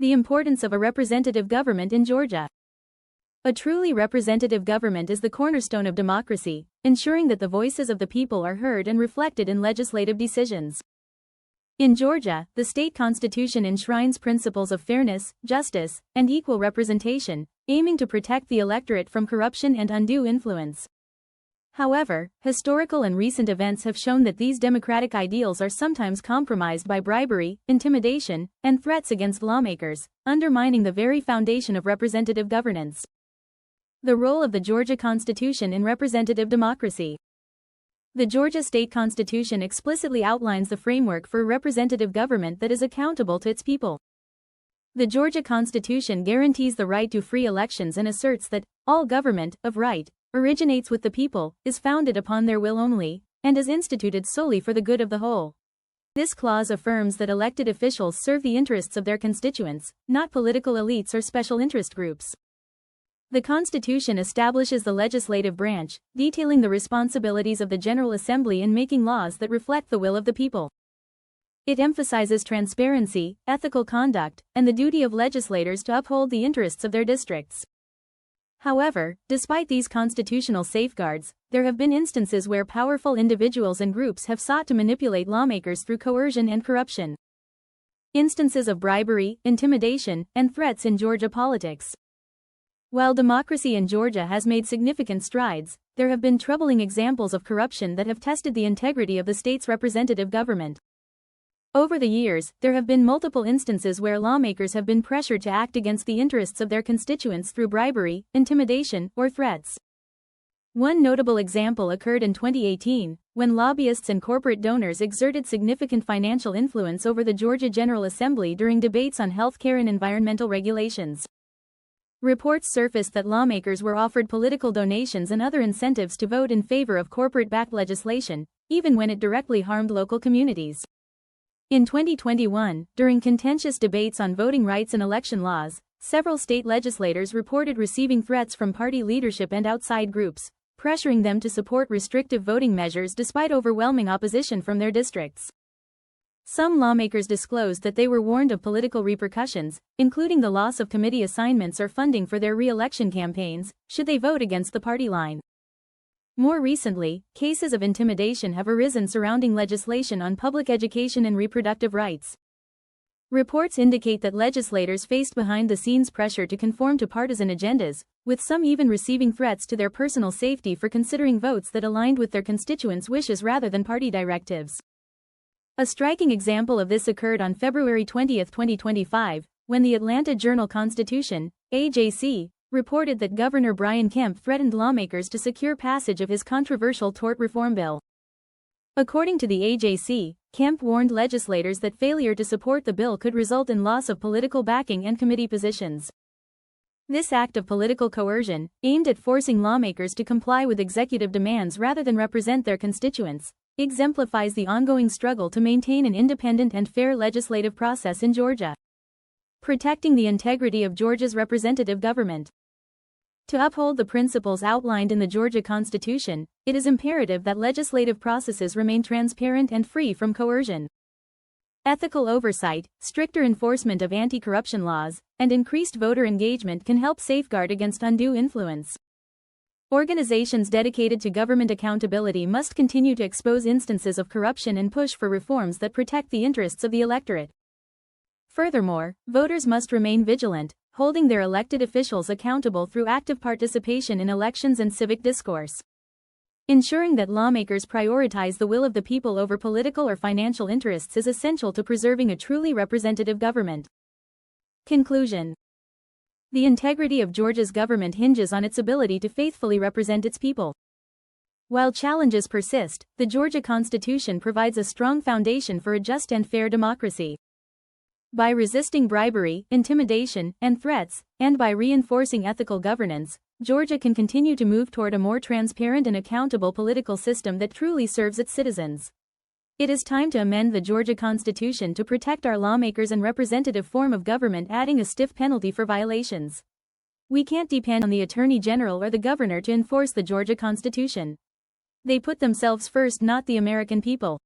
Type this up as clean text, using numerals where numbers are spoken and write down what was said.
The importance of a representative government in Georgia. A truly representative government is the cornerstone of democracy, ensuring that the voices of the people are heard and reflected in legislative decisions. In Georgia, the state constitution enshrines principles of fairness, justice, and equal representation, aiming to protect the electorate from corruption and undue influence. However, historical and recent events have shown that these democratic ideals are sometimes compromised by bribery, intimidation, and threats against lawmakers, undermining the very foundation of representative governance. The role of the Georgia Constitution in representative democracy. The Georgia State Constitution explicitly outlines the framework for a representative government that is accountable to its people. The Georgia Constitution guarantees the right to free elections and asserts that all government, of right, originates with the people, is founded upon their will only, and is instituted solely for the good of the whole. This clause affirms that elected officials serve the interests of their constituents, not political elites or special interest groups. The Constitution establishes the legislative branch, detailing the responsibilities of the General Assembly in making laws that reflect the will of the people. It emphasizes transparency, ethical conduct, and the duty of legislators to uphold the interests of their districts. However, despite these constitutional safeguards, there have been instances where powerful individuals and groups have sought to manipulate lawmakers through coercion and corruption. Instances of bribery, intimidation, and threats in Georgia politics. While democracy in Georgia has made significant strides, there have been troubling examples of corruption that have tested the integrity of the state's representative government. Over the years, there have been multiple instances where lawmakers have been pressured to act against the interests of their constituents through bribery, intimidation, or threats. One notable example occurred in 2018, when lobbyists and corporate donors exerted significant financial influence over the Georgia General Assembly during debates on healthcare and environmental regulations. Reports surfaced that lawmakers were offered political donations and other incentives to vote in favor of corporate-backed legislation, even when it directly harmed local communities. In 2021, during contentious debates on voting rights and election laws, several state legislators reported receiving threats from party leadership and outside groups, pressuring them to support restrictive voting measures despite overwhelming opposition from their districts. Some lawmakers disclosed that they were warned of political repercussions, including the loss of committee assignments or funding for their re-election campaigns, should they vote against the party line. More recently, cases of intimidation have arisen surrounding legislation on public education and reproductive rights. Reports indicate that legislators faced behind-the-scenes pressure to conform to partisan agendas, with some even receiving threats to their personal safety for considering votes that aligned with their constituents' wishes rather than party directives. A striking example of this occurred on February 20, 2025, when the Atlanta Journal-Constitution, AJC, reported that Governor Brian Kemp threatened lawmakers to secure passage of his controversial tort reform bill. According to the AJC, Kemp warned legislators that failure to support the bill could result in loss of political backing and committee positions. This act of political coercion, aimed at forcing lawmakers to comply with executive demands rather than represent their constituents, exemplifies the ongoing struggle to maintain an independent and fair legislative process in Georgia. Protecting the integrity of Georgia's representative government. To uphold the principles outlined in the Georgia Constitution, it is imperative that legislative processes remain transparent and free from coercion. Ethical oversight, stricter enforcement of anti-corruption laws, and increased voter engagement can help safeguard against undue influence. Organizations dedicated to government accountability must continue to expose instances of corruption and push for reforms that protect the interests of the electorate. Furthermore, voters must remain vigilant, holding their elected officials accountable through active participation in elections and civic discourse. Ensuring that lawmakers prioritize the will of the people over political or financial interests is essential to preserving a truly representative government. Conclusion. The integrity of Georgia's government hinges on its ability to faithfully represent its people. While challenges persist, the Georgia Constitution provides a strong foundation for a just and fair democracy. By resisting bribery, intimidation, and threats, and by reinforcing ethical governance, Georgia can continue to move toward a more transparent and accountable political system that truly serves its citizens. It is time to amend the Georgia Constitution to protect our lawmakers and representative form of government, adding a stiff penalty for violations. We can't depend on the Attorney General or the Governor to enforce the Georgia Constitution. They put themselves first, not the American people.